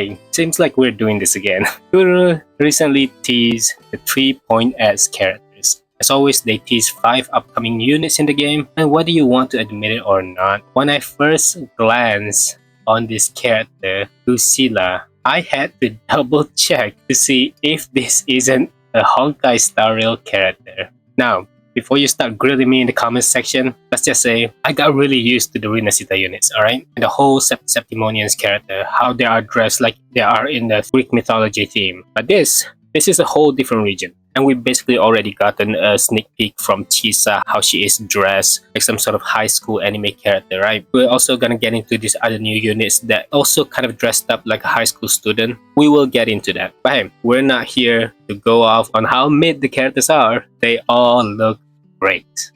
Okay, seems like we're doing this again. Kuro recently teased the 3.S characters. As always, they tease 5 upcoming units in the game, and whether you want to admit it or not, when I first glanced on this character, Lucilla, I had to double check to see if this isn't a Honkai Star Rail character. Now, before you start grilling me in the comments section, let's just say I got really used to the Renacita units, alright? And the whole Septimonians character, how they are dressed like they are in the Greek mythology theme. But this is a whole different region. And we basically already gotten a sneak peek from Chisa, how she is dressed like some sort of high school anime character, right? We're also gonna get into these other new units that also kind of dressed up like a high school student. We will get into that. But hey, we're not here to go off on how mid the characters are. They all look great.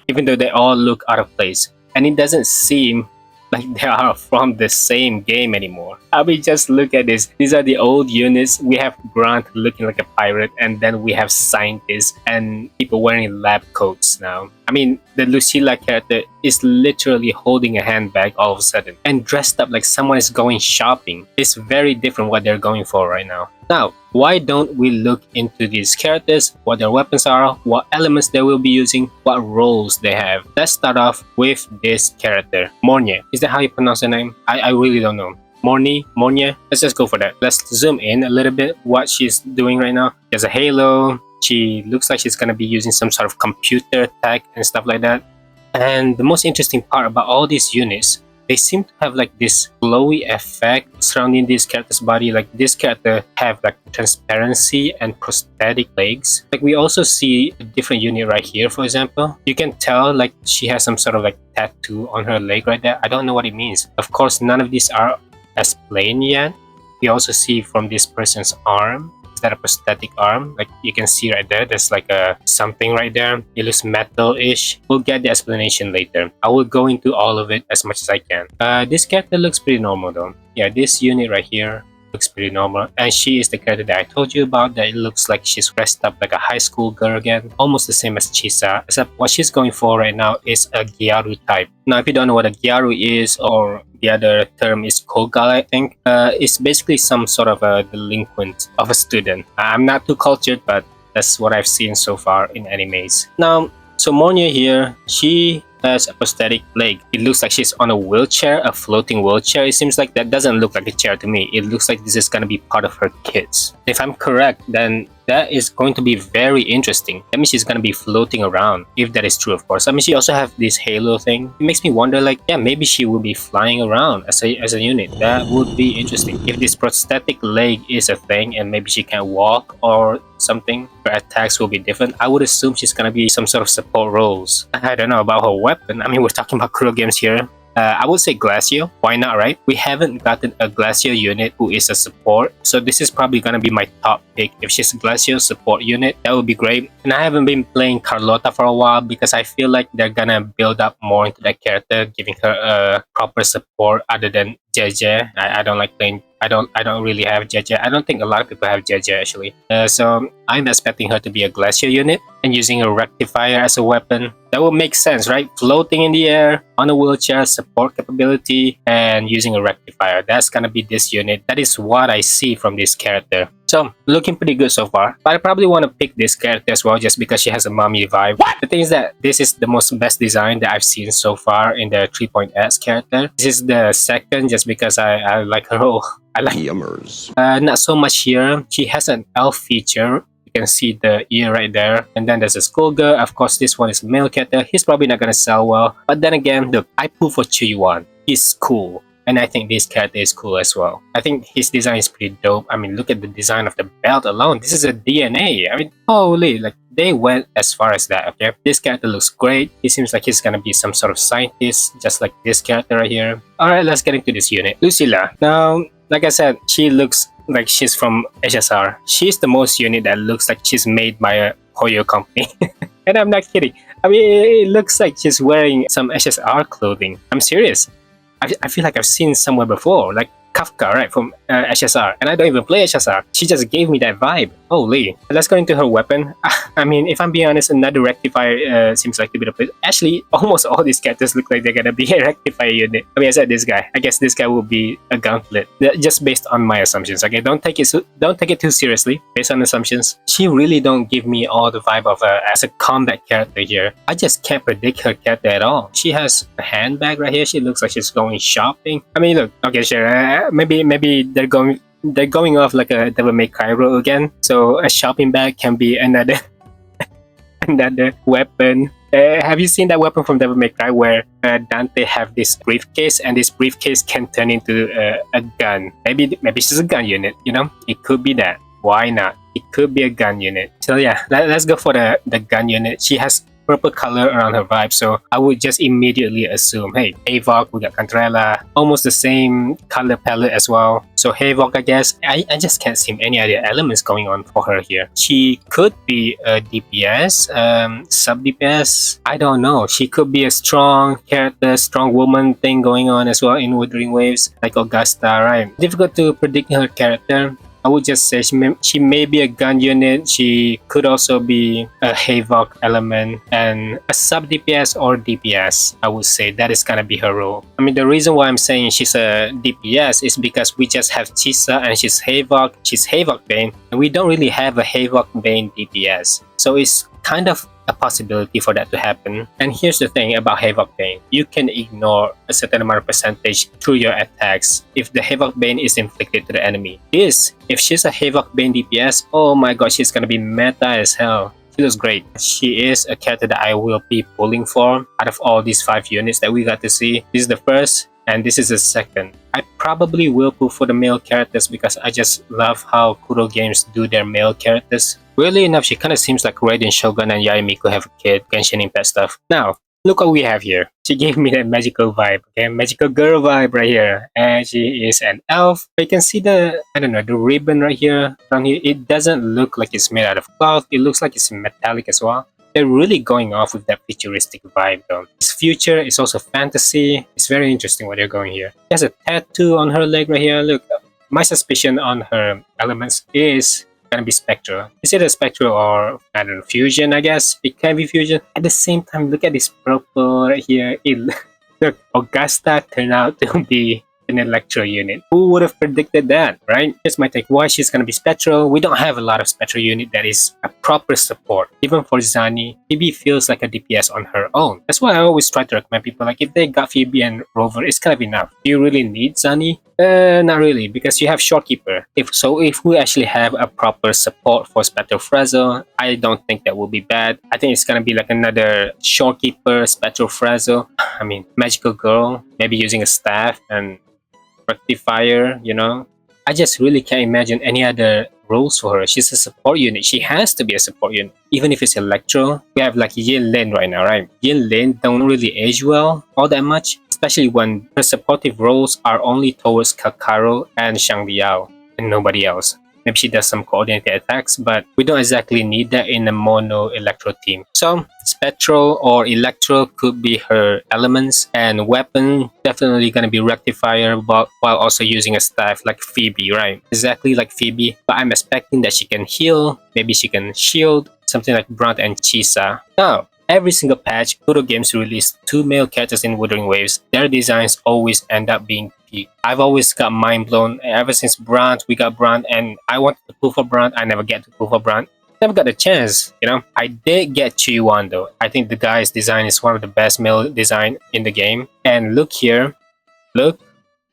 Even though they all look out of place. And it doesn't seem like they are from the same game anymore. I mean, just look at this. These are the old units. We have Grant looking like a pirate, and then we have scientists and people wearing lab coats now. I mean, the Lucilla character is literally holding a handbag all of a sudden and dressed up like someone is going shopping. It's very different what they're going for right now. Now, why don't we look into these characters, what their weapons are, what elements they will be using, what roles they have. Let's start off with this character, Mornye. Is that how you pronounce the name? I really don't know. Mornye? Let's just go for that. Let's zoom in a little bit what she's doing right now. She has a halo. She looks like she's gonna be using some sort of computer tech and stuff like that. And the most interesting part about all these units, they seem to have like this glowy effect surrounding this character's body. Like this character have like transparency and prosthetic legs. Like we also see a different unit right here, for example. You can tell like she has some sort of like tattoo on her leg right there. I don't know what it means. Of course, none of these are as plain yet. We also see from this person's arm, is that a prosthetic arm? Like you can see right there, there's like a something right there. It looks metal-ish. We'll get the explanation later. I will go into all of it as much as I can. This character looks pretty normal though. Yeah, this unit right here looks pretty normal, and she is the character that I told you about, that it looks like she's dressed up like a high school girl again, almost the same as Chisa, except what she's going for right now is a Gyaru type. Now if you don't know what a Gyaru is, or the other term is Kogal, I think, it's basically some sort of a delinquent of a student. I'm not too cultured, but that's what I've seen so far in animes. Now, so Mornye here, she has a prosthetic leg. It looks like she's on a wheelchair, a floating wheelchair. It seems like that doesn't look like a chair to me. It looks like this is gonna be part of her kits. If I'm correct, then that is going to be very interesting. That means she's gonna be floating around, if that is true, of course. I mean, she also have this halo thing. It makes me wonder, like, yeah, maybe she will be flying around as a unit. That would be interesting. If this prosthetic leg is a thing and maybe she can walk or something, her attacks will be different. I would assume she's gonna be some sort of support roles. I don't know about her weapon. I mean, we're talking about Kuro games here. I would say Glacio. Why not, right? We haven't gotten a Glacio unit who is a support, so this is probably gonna be my top pick. If she's a Glacio support unit, that would be great. And I haven't been playing Carlotta for a while because I feel like they're gonna build up more into that character, giving her a proper support other than JJ. I don't like playing. I don't really have JJ. I don't think a lot of people have JJ actually. So I'm expecting her to be a Glacier unit and using a rectifier as a weapon. That would make sense, right? Floating in the air, on a wheelchair, support capability, and using a rectifier. That's gonna be this unit. That is what I see from this character. So, looking pretty good so far. But I probably want to pick this character as well just because she has a mommy vibe. What? The thing is that this is the best design that I've seen so far in the 3.S character. This is the second just because I like her whole... I like Yummers. Not so much here. She has an elf feature. You can see the ear right there. And then there's a schoolgirl. Of course, this one is a male character. He's probably not gonna sell well. But then again, look, I pull for Chuyuan. He's cool. And I think this character is cool as well. I think his design is pretty dope. I mean, look at the design of the belt alone. This is a DNA. I mean, holy, like they went as far as that, okay? This character looks great. He seems like he's gonna be some sort of scientist, just like this character right here. Alright, let's get into this unit. Lucilla. Now, like I said, she looks like she's from HSR. She's the most unit that looks like she's made by a Hoyo company. And I'm not kidding. I mean, it looks like she's wearing some HSR clothing. I'm serious. I feel like I've seen somewhere before, like Kafka, right, from HSR. And I don't even play HSR. She just gave me that vibe. Holy. Let's go into her weapon. I mean, if I'm being honest, another rectifier seems like a bit of it. Actually, almost all these characters look like they're gonna be a rectifier unit. I mean, I said this guy. I guess this guy will be a gauntlet. Just based on my assumptions. Okay, don't take it too seriously. Based on assumptions, she really don't give me all the vibe of as a combat character here. I just can't predict her character at all. She has a handbag right here. She looks like she's going shopping. I mean, look. Okay, sure. Maybe they're going off like a Devil May Cry role again. So a shopping bag can be another another weapon. Have you seen that weapon from Devil May Cry where Dante have this briefcase and this briefcase can turn into a gun? Maybe she's a gun unit. You know, it could be that. Why not? It could be a gun unit. So yeah, let's go for the gun unit. She has purple color around her vibe, so I would just immediately assume, hey, Havok, we got Cantrella, almost the same color palette as well. So Havok, I guess, I just can't see any other elements going on for her here. She could be a DPS, sub DPS, I don't know. She could be a strong character, strong woman thing going on as well in Wuthering Waves, like Augusta, right? Difficult to predict her character. I would just say she may be a gun unit. She could also be a Havok element and a sub DPS or DPS. I would say that is gonna be her role. I mean, the reason why I'm saying she's a DPS is because we just have Chisa and she's Havok Bane, and we don't really have a Havok Bane DPS. So it's kind of a possibility for that to happen. And here's the thing about Havok Bane. You can ignore a certain amount of percentage through your attacks if the Havok Bane is inflicted to the enemy. If she's a Havok Bane DPS, oh my god, she's gonna be meta as hell. She looks great. She is a character that I will be pulling for out of all these 5 units that we got to see. This is the first and this is the second. I probably will pull for the male characters because I just love how Kuro games do their male characters. Weirdly enough, she kind of seems like Raiden Shogun and Yaimiku have a kid, Genshin Impact stuff. Now, look what we have here. She gave me that magical vibe, okay? Magical girl vibe right here. And she is an elf. You can see the ribbon right here. Around here, it doesn't look like it's made out of cloth. It looks like it's metallic as well. They're really going off with that futuristic vibe though. It's future, it's also fantasy. It's very interesting what they're going here. She has a tattoo on her leg right here. Look, my suspicion on her elements is gonna be spectral. Is it a spectral or I don't know, fusion? I guess it can be fusion. At the same time, look at this purple right here. Look, Augusta turned out to be an electro unit. Who would have predicted that, right? Here's my take. Why she's gonna be spectral? We don't have a lot of spectral unit that is a proper support. Even for Zani, Phoebe feels like a DPS on her own. That's why I always try to recommend people like if they got Phoebe and Rover, it's kind of enough. Do you really need Zani? Not really, because you have Shorekeeper. If we actually have a proper support for Spectral Frazzle, I don't think that will be bad. I think it's gonna be like another Shorekeeper, Spectral Frazzle. I mean, Magical Girl, maybe using a staff and rectifier, you know. I just really can't imagine any other roles for her. She's a support unit. She has to be a support unit. Even if it's Electro, we have like Yin Lin right now, right? Yin Lin don't really age well all that much, especially when her supportive roles are only towards Kakaro and Shang Liao and nobody else. Maybe she does some coordinated attacks, but we don't exactly need that in a mono Electro team. So Spectral or Electro could be her elements, and weapon definitely gonna be Rectifier, but while also using a staff like Phoebe, right? Exactly like Phoebe, but I'm expecting that she can heal, maybe she can shield, something like Brunt and Chisa. Now, every single patch, Kuro Games released 2 male characters in Wuthering Waves. Their designs always end up being peak. I've always got mind blown. Ever since Brunt, we got Brunt, and I wanted to pull for Brunt. I never get to pull for Brunt. Never got a chance, you know. I did get Chuyuan though. I think the guy's design is one of the best male design in the game. And look here, look.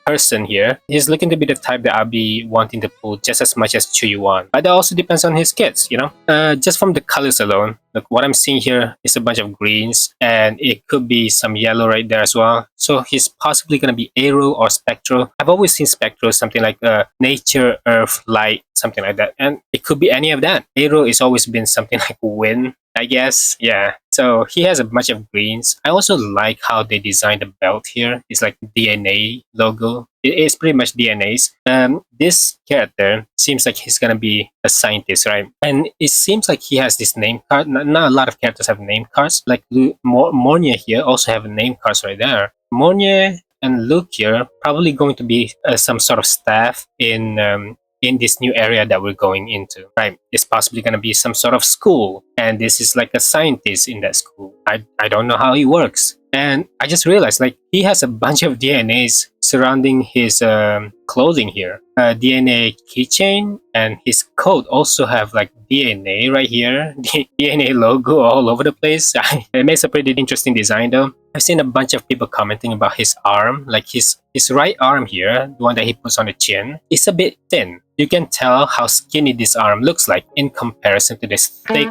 Person here, he's looking to be the type that I'll be wanting to pull just as much as Chuyuan. But that also depends on his kits, you know. Just from the colors alone, look, what I'm seeing here is a bunch of greens, and it could be some yellow right there as well. So he's possibly gonna be aero or spectral. I've always seen spectral, something like nature, earth, light, something like that, and it could be any of that. Aero has always been something like wind, I guess. Yeah. So he has a bunch of greens. I also like how they designed the belt here. It's like DNA logo. It's pretty much DNA's. This character seems like he's gonna be a scientist, right? And it seems like he has this name card. Not a lot of characters have name cards. Like Mornye here also have name cards right there. Mornye and Luuk here probably going to be some sort of staff in in this new area that we're going into, right? It's possibly going to be some sort of school, and this is like a scientist in that school. I don't know how he works. And I just realized, like, he has a bunch of DNAs surrounding his clothing here. DNA keychain, and his coat also have like DNA right here. The DNA logo all over the place. It makes a pretty interesting design though. I've seen a bunch of people commenting about his arm, like his right arm here, the one that he puts on the chin, is a bit thin. You can tell how skinny this arm looks like in comparison to this thick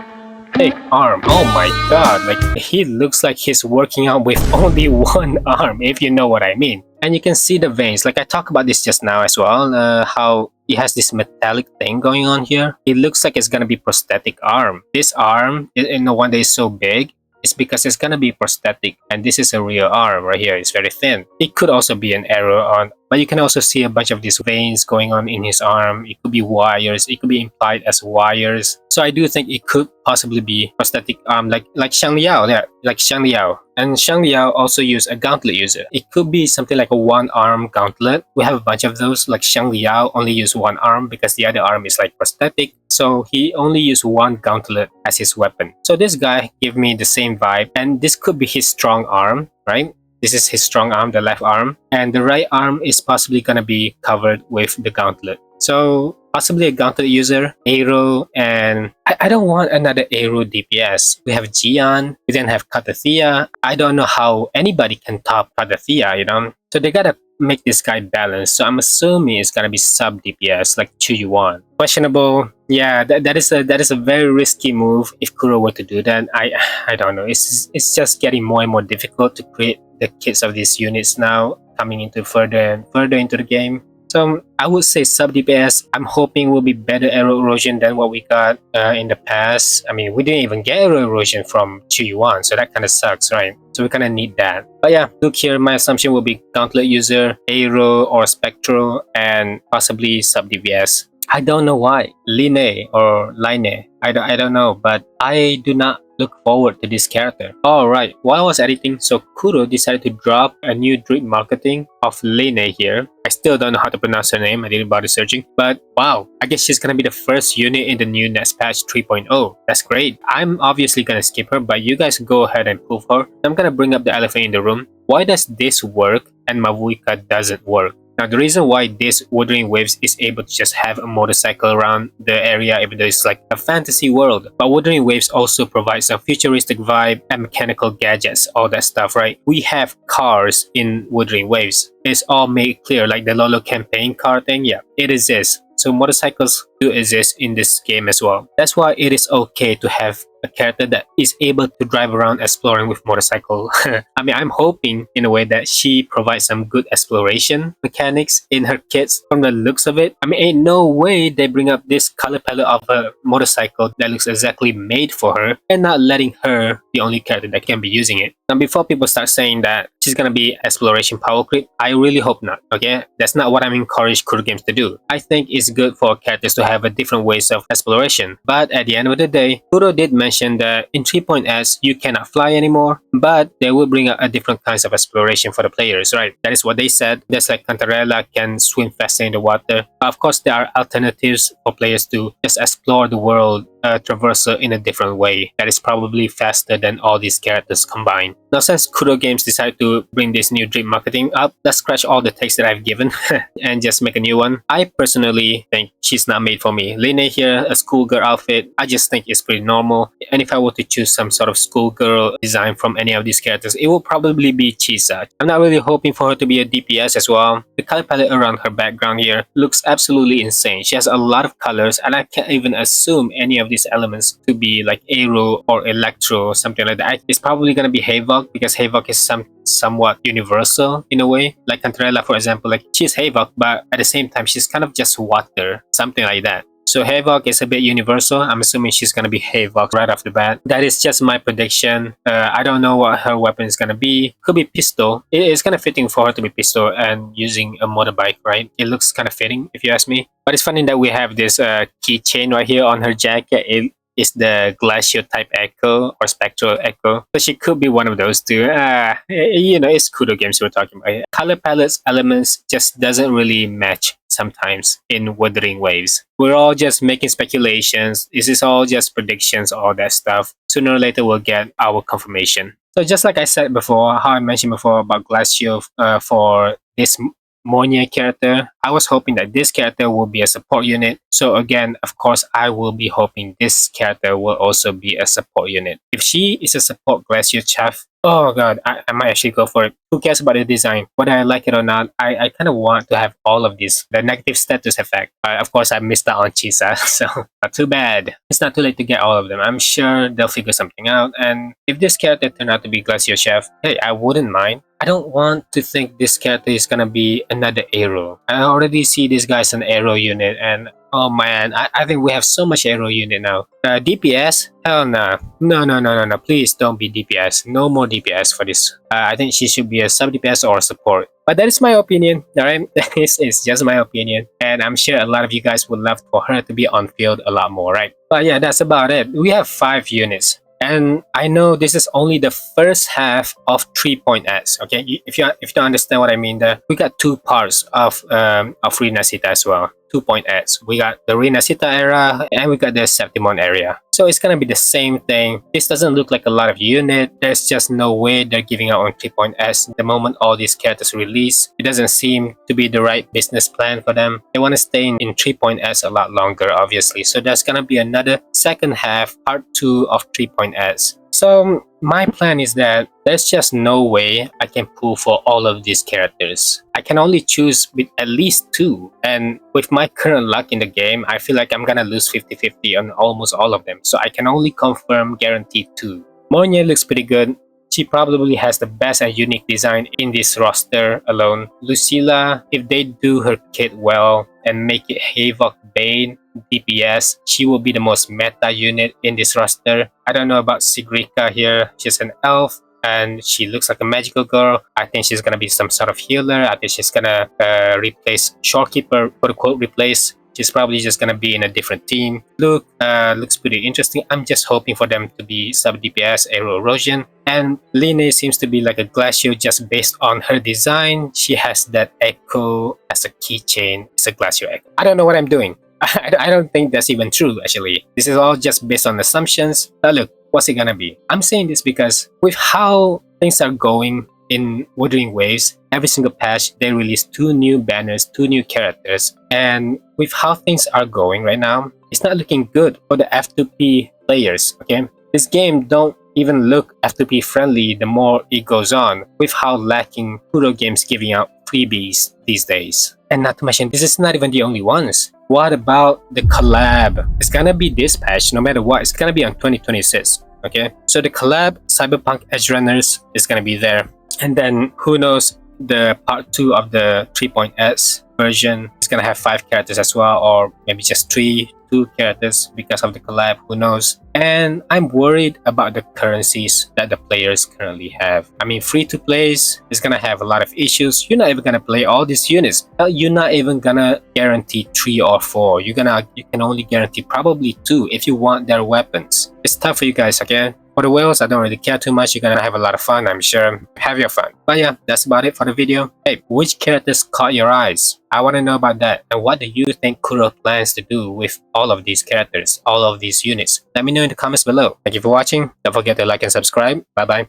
arm. Oh my god, like he looks like he's working out with only one arm, if you know what I mean. And you can see the veins, like I talked about this just now as well, how he has this metallic thing going on here. It looks like it's gonna be prosthetic arm. This arm, no wonder it's so big. It's because it's gonna be prosthetic, and this is a real arm right here. It's very thin. It could also be an arrow on, but you can also see a bunch of these veins going on in his arm. It could be wires. It could be implied as wires. So I do think it could possibly be prosthetic arm, like Shang Liao, yeah, like Shang Liao. And Shang Liao also used a gauntlet user. It could be something like a one-arm gauntlet. We have a bunch of those. Like Shang Liao only used one arm because the other arm is like prosthetic. So he only used one gauntlet as his weapon. So this guy gave me the same vibe, and this could be his strong arm, right? This is his strong arm, the left arm, and the right arm is possibly gonna be covered with the gauntlet. So possibly a gauntlet user, arrow, and I don't want another arrow DPS. We have Jian, we then have Katathea. I don't know how anybody can top Katathea, you know? So they gotta make this guy balanced. So I'm assuming it's gonna be sub DPS like Chuyuan. Questionable. Yeah, that is a very risky move if Kuro were to do that. I don't know. It's just getting more and more difficult to create the kits of these units now, coming into further and further into the game. So I would say sub DPS. I'm hoping will be better arrow erosion than what we got in the past. I mean, we didn't even get arrow erosion from Chuyuan, so that kind of sucks, right? So we kind of need that. But yeah, look here, my assumption will be gauntlet user, arrow or spectral, and possibly sub DPS. I don't know why. Lynae or Lynae. I don't know, but I do not look forward to this character. Alright, while I was editing, so Kuro decided to drop a new drip marketing of Lynae here. I still don't know how to pronounce her name, I didn't bother searching. But wow, I guess she's gonna be the first unit in the new next patch 3.0. That's great. I'm obviously gonna skip her, but you guys go ahead and prove her. I'm gonna bring up the elephant in the room. Why does this work and Mavuika doesn't work? Now, the reason why this Wuthering Waves is able to just have a motorcycle around the area, even though it's like a fantasy world, but Wuthering Waves also provides a futuristic vibe and mechanical gadgets, all that stuff, right? We have cars in Wuthering Waves. It's all made clear, like the Lolo campaign car thing, yeah, it exists. So motorcycles do exist in this game as well. That's why it is okay to have a character that is able to drive around exploring with motorcycle. I mean, I'm hoping in a way that she provides some good exploration mechanics in her kits from the looks of it. I mean, ain't no way they bring up this color palette of a motorcycle that looks exactly made for her and not letting her the only character that can be using it. Now, before people start saying that she's gonna be exploration power creep, I really hope not, okay? That's not what I'm encouraged Kuro games to do. I think it's good for characters to have a different ways of exploration. But at the end of the day, Kuro did mention that in 3.S you cannot fly anymore, but they will bring out a different kinds of exploration for the players, right? That is what they said. Just like Cantarella can swim faster in the water. But of course, there are alternatives for players to just explore the world traversal in a different way that is probably faster than all these characters combined. Now, since Kuro Games decided to bring this new drip marketing up, let's scratch all the text that I've given and just make a new one. I personally think she's not made for me. Lynae here, a schoolgirl outfit, I just think it's pretty normal. And if I were to choose some sort of schoolgirl design from any of these characters, it will probably be Chisa. I'm not really hoping for her to be a DPS as well. The color palette around her background here looks absolutely insane. She has a lot of colors, and I can't even assume any of these elements to be like Aero or Electro or something like that. It's probably gonna be Havok because Havok is somewhat universal in a way. Like Cantarella, for example, like she's Havok, but at the same time she's kind of just water, something like that. So Havok is a bit universal. I'm assuming she's gonna be Havok right off the bat. That is just my prediction. I don't know what her weapon is gonna be. Could be pistol. It's kind of fitting for her to be pistol and using a motorbike, right? It looks kind of fitting if you ask me. But it's funny that we have this keychain right here on her jacket. It is the Glacial type Echo or Spectral Echo. So she could be one of those two. You know, it's Kuro games we're talking about. Color palettes, elements just doesn't really match sometimes in Wuthering Waves. We're all just making speculations. This is all just predictions, all that stuff. Sooner or later, we'll get our confirmation. So just like I said before, how I mentioned before about Glacio for this Mornye character, I was hoping that this character will be a support unit. So again, of course, I will be hoping this character will also be a support unit. If she is a support Glacio Chaff, oh god, I might actually go for it. Who cares about the design? Whether I like it or not, I kind of want to have all of this. The negative status effect. Of course, I missed out on Chisa, so not too bad. It's not too late to get all of them. I'm sure they'll figure something out. And if this character turned out to be Glacio Chef, hey, I wouldn't mind. I don't want to think this character is gonna be another Aero. I already see this guy's an Aero unit, and oh man, I think we have so much Aero unit now. DPS? Hell nah. No. Please don't be DPS. No more DPS for this. I think she should be a sub DPS or support. But that is my opinion, alright? It's just my opinion. And I'm sure a lot of you guys would love for her to be on field a lot more, right? But yeah, that's about it. We have 5 units. And I know this is only the first half of 3.S. Okay, if you don't understand what I mean, there we got 2 parts of Renacita as well. 2.S. We got the Renacita era and we got the Septimon area. So it's gonna be the same thing. This doesn't look like a lot of unit. There's just no way they're giving out on 3.S the moment all these characters release. It doesn't seem to be the right business plan for them. They want to stay in 3.S a lot longer, obviously. So there's gonna be another second half, part 2 of 3.S. So my plan is that there's just no way I can pull for all of these characters. I can only choose with at least 2, and with my current luck in the game, I feel like I'm gonna lose 50-50 on almost all of them. So I can only confirm guaranteed 2. Mornye looks pretty good. She probably has the best and unique design in this roster alone. Lucilla, if they do her kit well and make it Havoc Bane DPS, she will be the most meta unit in this roster. I don't know about Sigrika here. She's an elf and she looks like a magical girl. I think she's gonna be some sort of healer. I think she's gonna replace Shorekeeper, quote unquote replace. She's probably just gonna be in a different team. Luuk looks pretty interesting. I'm just hoping for them to be sub DPS, Aero Erosion. And Lynae seems to be like a Glacio just based on her design. She has that echo as a keychain. It's a Glacio echo. I don't know what I'm doing. I don't think that's even true, actually. This is all just based on assumptions. But look, what's it gonna be? I'm saying this because with how things are going in Wuthering Waves, every single patch they release 2 new banners, 2 new characters, and with how things are going right now, it's not looking good for the F2P players. Okay, this game don't even look F2P friendly the more it goes on, with how lacking Kuro games giving out freebies these days. And not to mention, this is not even the only ones. What about the collab? It's gonna be this patch, no matter what. It's gonna be on 2026. Okay, so the collab Cyberpunk Edge Runners is gonna be there. And then who knows, the part 2 of the 3.S version is gonna have 5 characters as well, or maybe just 2 characters because of the collab, who knows. And I'm worried about the currencies that the players currently have. I mean, free to plays is gonna have a lot of issues. You're not even gonna play all these units. You're not even gonna guarantee 3 or 4. You can only guarantee probably 2 if you want their weapons. It's tough for you guys, okay? For the whales, I don't really care too much. You're gonna have a lot of fun, I'm sure. Have your fun. But yeah, that's about it for the video. Hey, which characters caught your eyes? I want to know about that. And what do you think Kuro plans to do with all of these characters, all of these units? Let me know in the comments below. Thank you for watching. Don't forget to like and subscribe. Bye bye.